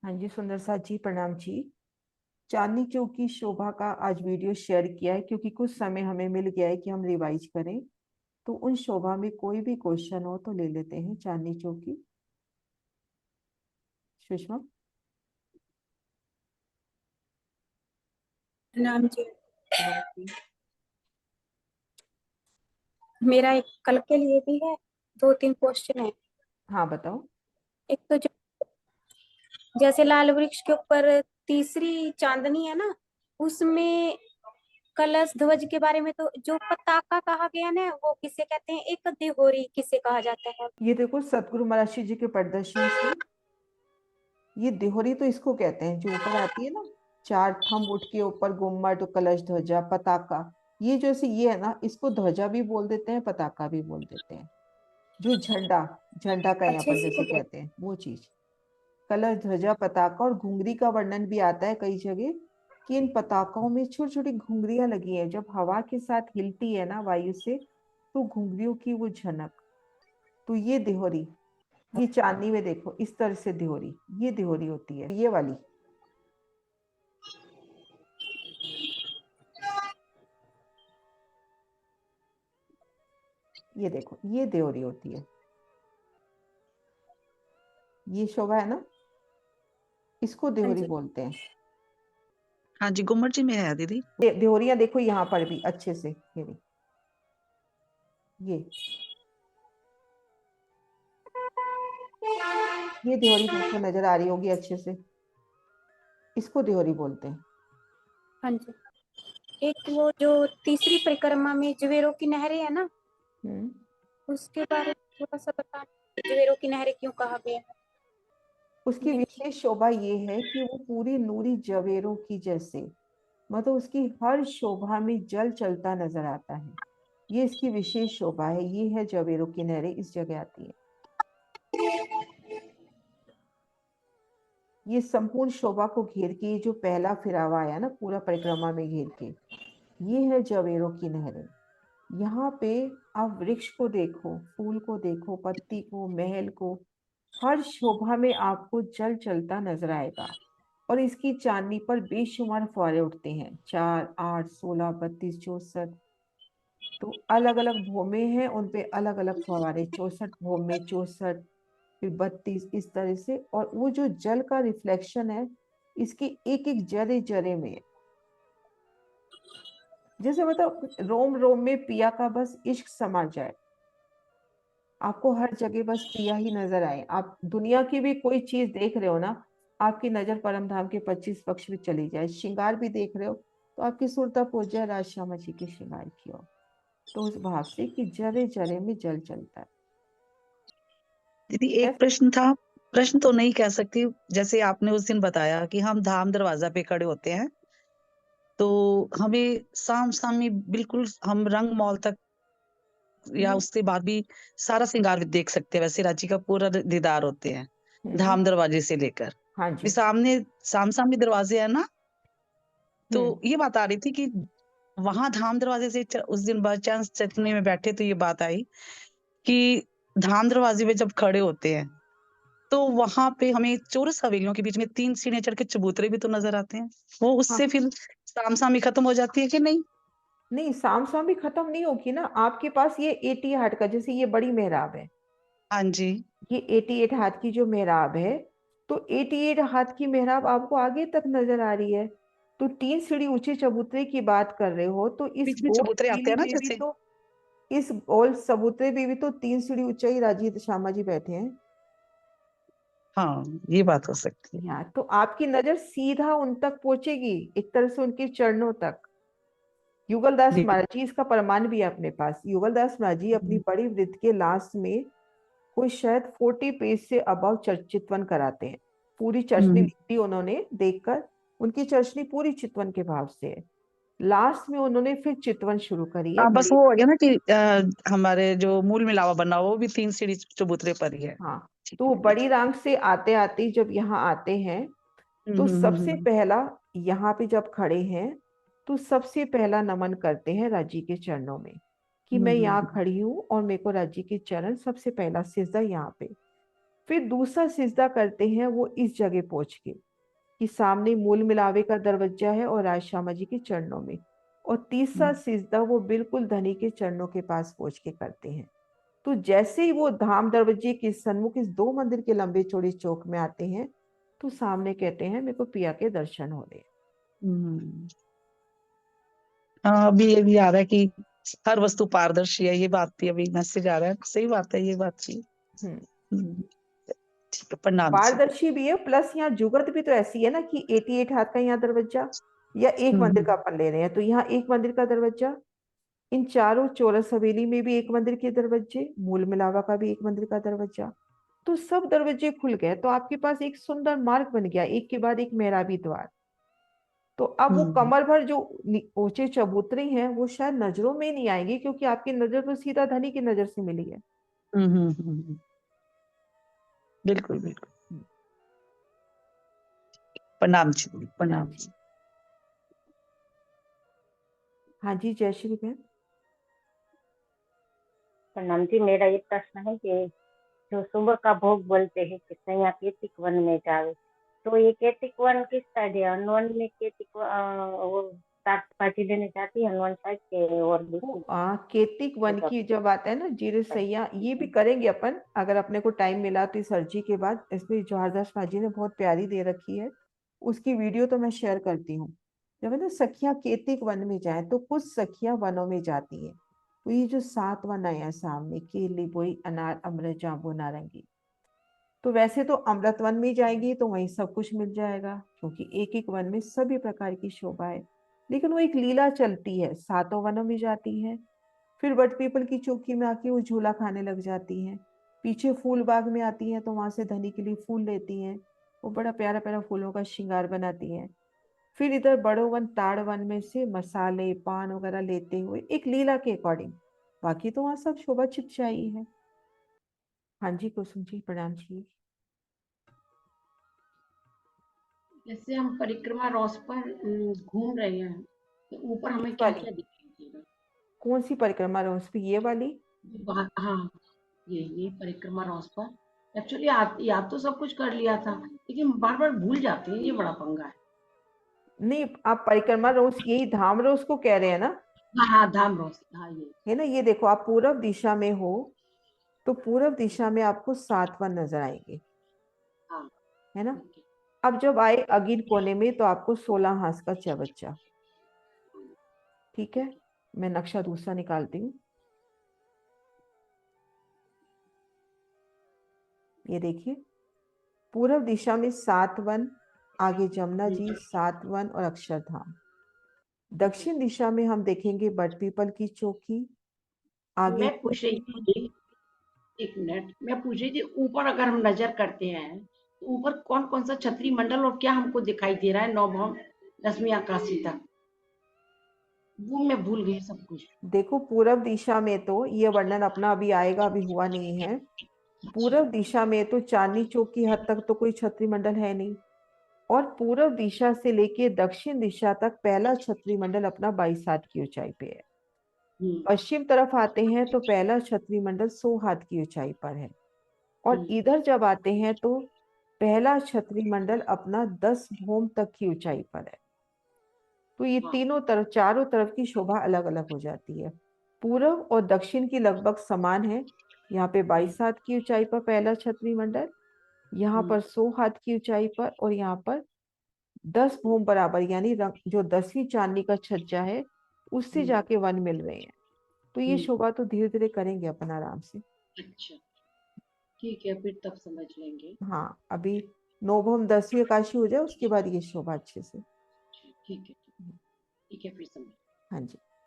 हाँ जी, सुंदर साथ जी, प्रणाम जी। चांदनी चौक की शोभा का आज वीडियो शेयर किया है क्योंकि कुछ समय हमें मिल गया है कि हम रिवाइज करें। तो उन शोभा में कोई भी क्वेश्चन हो तो ले लेते हैं। चांदनी चौक की सुषमा। नाम जी। प्रणाम जी। मेरा एक कल के लिए भी है। दो तीन क्वेश्चन है। हाँ बताओ। एक तो जो जैसे लाल वृक्ष के ऊपर तीसरी चांदनी है ना, उसमें कलश ध्वज के बारे में तो जो पताका कहा गया ना, वो किसे कहते हैं? एक दिहोरी किसे कहा जाता है? ये देखो, सतगुरु महाराज जी के प्रदर्शन से ये देहोरी तो इसको कहते हैं जो ऊपर आती है ना, चार थंब उठ के ऊपर गुम्मट, कलश, ध्वजा, पताका। ये जो ऐसे ये है ना, इसको ध्वजा भी बोल देते हैं, पताका भी बोल देते हैं। जो झंडा, झंडा का यहाँ अच्छे पर से जैसे कहते हैं वो चीज। कलश, ध्वजा, पताका और घुंघरी का वर्णन भी आता है कई जगह कि इन पताकाओं में छोटी छोटी घुंघरियां लगी हैं। जब हवा के साथ हिलती है ना वायु से, तो घुंघरियों की वो झनक। तो ये दिहोरी, ये चांदनी में देखो इस तरह से दिहोरी, ये दिहोरी होती है ये वाली। ये देखो ये दिहोरी होती है। ये शोभा है ना, इसको हाँ दिहोरी जी। बोलते हैं। हाँ जी, गुम्मट जी में है दीदी। दिहोरियां देखो यहाँ पर भी अच्छे से, ये भी, ये दिहोरी तुमको नजर आ रही होगी अच्छे से। इसको दिहोरी बोलते हैं। हाँ जी। एक वो जो तीसरी परिक्रमा में ज्वेरों की नहरें है ना, हम्म। उसके बारे में थोड़ा सा बता। ज्वेरों की नहरें क्यों कहा गया है? उसकी विशेष शोभा ये है कि वो पूरी नूरी जवेरों की जैसे, मतलब उसकी हर शोभा में जल चलता नजर आता है। ये इसकी विशेष शोभा है। ये है जवेरों की नहरें, इस जगह आती है। ये संपूर्ण शोभा को घेर के, ये जो पहला फिरावा आया ना पूरा परिक्रमा में घेर के, ये है जवेरों की नहरें। यहाँ पे आप वृक्ष को देखो, फूल को देखो, पत्ती को, महल को, हर शोभा में आपको जल चलता नजर आएगा। और इसकी चांदनी पर बेशुमार फुहारे उठते हैं, 4, 8, 16, 32, 64। तो अलग अलग भौमे हैं, उन पे अलग अलग फुहारे, 64 भौमे, 64, फिर 32, इस तरह से। और वो जो जल का रिफ्लेक्शन है, इसकी एक एक जरे जरे में, जैसे मतलब रोम रोम में पिया का बस इश्क समा जाए। आपको हर जगह बस पिया ही नजर आए। आप दुनिया की भी कोई चीज देख रहे हो ना, आपकी नजर परम धाम के 25 पक्ष में चली जाए। श्रृंगार भी देख रहे हो तो आपकी सुरता पहुंच जाए राज श्यामा जी के श्रृंगार की ओर। तो उस भाव से कि जरे जरे में जल चलता है। दीदी एक ऐस- प्रश्न था। प्रश्न तो नहीं कह सकती। जैसे आपने उस दिन बताया कि हम धाम दरवाजा पे खड़े होते हैं, तो हमें साम सामी बिल्कुल हम रंग मॉल तक या हम्म। उसके बाद भी सारा श्रृंगार भी देख सकते हैं। वैसे रांची का पूरा दीदार होते हैं हम्म। धाम दरवाजे से लेकर। हाँ भी जी। सामने साम सामी दरवाजे है ना, तो हम्म। ये बात आ रही थी कि वहां धाम दरवाजे से उस दिन बाय चांस चटनी में बैठे तो ये बात आई कि धाम दरवाजे में जब खड़े होते हैं तो वहां पे हमें चौरस हवेलियों के बीच में 3 सीढ़ियां चढ़ के चबूतरे भी तो नजर आते हैं। वो हाँ। उससे फिर सामसामी खत्म हो जाती है कि नहीं? नहीं, साम स्वामी खत्म नहीं होगी ना। आपके पास ये 80 हाथ का, जैसे ये बड़ी मेहराब है, हाँ जी। ये 88 हाथ की जो मेहराब है, तो 88 हाथ की मेहराब आपको आगे तक नजर आ रही है। तो 3 सीढ़ी ऊंचे चबूतरे की बात कर रहे हो, तो इस बीच में गोल चबूतरे आते टीले हैं ना में भी जैसे। तो, इस गोल चबूतरे में भी तो 3 सीढ़ी ऊंचा ही राजी श्यामा जी बैठे हैं। हाँ, ये बात हो सकती है। यहाँ तो आपकी नजर सीधा उन तक पहुंचेगी, एक तरह से उनके चरणों तक। युगलदास जी। महाराज जी, इसका प्रमाण भी है अपने पास। युगलदास महाराज जी अपनी बड़ी वृत्त के लास्ट में कोई शायद 40 पेज से अबव चितवन कराते हैं। पूरी चर्चनी हम्म। लिखी उन्होंने देखकर, उनकी चर्चनी पूरी चितवन के भाव से है। लास्ट में उन्होंने फिर चितवन शुरू करी है हाँ, बस बड़ी। वो हो गया ना कि हमारे जो मूल मिलावा बना वो भी 3 सीढ़ी चबूतरे पर ही है। हाँ। ठीक तो है ठीक बड़ी रांग से आते आते जब यहाँ आते हैं, है। तो सबसे पहला, यहाँ पे जब खड़े हैं, तो सबसे पहला नमन करते हैं राजी के चरणों में, कि मैं यहाँ हम्म। खड़ी हूँ और मेरे को राजी के चरण, सबसे पहला सिजदा यहाँ पे। फिर दूसरा सिजदा करते हैं वो इस जगह पहुंच के कि सामने मूल मिलावे का दरवाजा है और राज श्यामा जी के चरणों में। और तीसरा सिजदा वो बिल्कुल धनी के चरणों के पास पहुंच के करते हैं। तो जैसे ही वो धाम दरवाजे के सन्मुख इस 2 मंदिर के लंबे चौड़े चौक में आते हैं तो सामने कहते हैं मेरे को पिया के दर्शन हो रहे हैं। हाँ, अभी ये भी आ रहा है कि हर वस्तु पारदर्शी है, ये बात भी अभी मैसेज आ रहा है। सही बात है ये बात जी। ठीक है, प्रणाम जी। पारदर्शी भी है, प्लस यहाँ जुगत भी तो ऐसी है ना कि 88 हाथ का यहाँ दरवाजा, या एक मंदिर का अपन ले रहे हैं तो यहाँ एक मंदिर का दरवाजा, इन चारों चौरस हवेली में भी एक मंदिर के दरवाजे, मूल मिलावा का भी एक मंदिर का दरवाजा, तो सब दरवाजे खुल गए। तो आपके पास एक सुंदर मार्ग बन गया, एक के बाद एक मेहराबी द्वार। तो अब वो कमर भर जो ऊंचे चबूतरे हैं वो शायद नजरों में नहीं आएंगे, क्योंकि आपकी नजर तो सीधा धनी की नजर से मिली है। बिल्कुल बिल्कुल। प्रणाम जी, प्रणाम जी। हाँ जी, जय श्री बहन। प्रणाम जी, मेरा ये प्रश्न है कि जो सुबह का भोग बोलते हैं कि सैया केतिक वन में जावे, तो ये केतिक वन किस साइड है? हनुमान में केतिक वो सात पार्टी लेने जाती है हनुमान साइड के, और केतिक वन की जब आता है ना जीरे सैया, ये भी करेंगे अपन अगर अपने को टाइम मिला तो इस अर्जी के बाद। इसमें जवाहरदास माजी ने बहुत प्यारी दे रखी है, उसकी वीडियो तो मैं शेयर करती हूँ। जब है ना सखियां केतिक वन में जाए तो कुछ सखियां वनों में जाती हैं। तो ये जो 7 वन आए हैं सामने, केली बोई अनार अमृत जाम्बू नारंगी, तो वैसे तो अमृत वन में जाएंगी तो वहीं सब कुछ मिल जाएगा, क्योंकि एक एक वन में सभी प्रकार की शोभा है। लेकिन वो एक लीला चलती है, 7 वनों में जाती है, फिर बट पीपल की चौकी में आके वो झूला खाने लग जाती हैं, पीछे फूल बाग में आती हैं तो वहां से धनी के लिए फूल लेती हैं, वो बड़ा प्यारा प्यारा फूलों का श्रृंगार बनाती हैं। फिर इधर बड़ो वन ताड़ वन में से मसाले पान वगैरह लेते हुए एक लीला के अकॉर्डिंग, बाकी तो वहां सब शोभा छिपछाई है। हाँ जी कुसुम जी, प्रणाम जी। जैसे हम परिक्रमा रॉस पर घूम रहे हैं तो ऊपर हमें क्या क्या दिखाई देगा? कौन सी परिक्रमा रोज पे? ये वाली? हाँ, ये परिक्रमा रॉस पर एक्चुअली याद तो सब कुछ कर लिया था, लेकिन बार बार भूल जाते हैं, ये बड़ा पंगा है। नहीं, आप परिक्रमा रोज यही धाम रोज को कह रहे हैं ना? हाँ, धाम रोज, हाँ ये है ना। ये देखो, आप पूर्व दिशा में हो तो पूर्व दिशा में आपको 7 वन नजर आएंगे, हाँ, है ना। अब जब आए अगीन कोने में तो आपको 16 हाथ का चबच्चा। ठीक है, मैं नक्शा दूसरा निकालती हूँ। ये देखिए, पूर्व दिशा में 7 वन, आगे जमुना जी, 7 वन और अक्षरधाम। दक्षिण दिशा में हम देखेंगे बट पीपल की चौकी, आगे मैं पूछ रही थी, एक मिनट, मैं पूछ रही थी ऊपर अगर हम नजर करते हैं तो ऊपर कौन कौन सा छतरी मंडल और क्या हमको दिखाई दे रहा है नौभम दसवीं आकाशी तक? वो मैं भूल गई सब कुछ। देखो, पूर्व दिशा में तो ये वर्णन अपना अभी आएगा, अभी हुआ नहीं है। पूर्व दिशा में तो चांदनी चौक की हद तक तो कोई छतरी मंडल है नहीं, और पूर्व दिशा से लेके दक्षिण दिशा तक पहला छतरी मंडल अपना 22 हाथ की ऊंचाई पे है। पश्चिम तरफ आते हैं तो पहला छतरी मंडल 100 हाथ की ऊंचाई पर है, और इधर जब आते हैं तो पहला छतरी मंडल अपना 10 भौम तक की ऊंचाई पर है। तो ये तीनों तरफ, चारों तरफ की शोभा अलग अलग हो जाती है। पूर्व और दक्षिण की लगभग समान है। यहाँ पे 22 हाथ की ऊंचाई पर पहला छतरी मंडल, यहाँ पर 100 हाथ की ऊंचाई पर, और यहाँ पर 10 भौम बराबर, यानी जो 10वीं चांदनी का छज्जा है उससे जाके वन मिल रहे हैं। तो ये शोभा तो धीरे धीरे करेंगे अपन आराम से। अच्छा, ठीक है, फिर तब समझ लेंगे। हाँ, अभी 9 भौम 10वीं आकाशी हो जाए उसके बाद ये शोभा अच्छे से। ठीक है, फिर समझ। हाँ जी।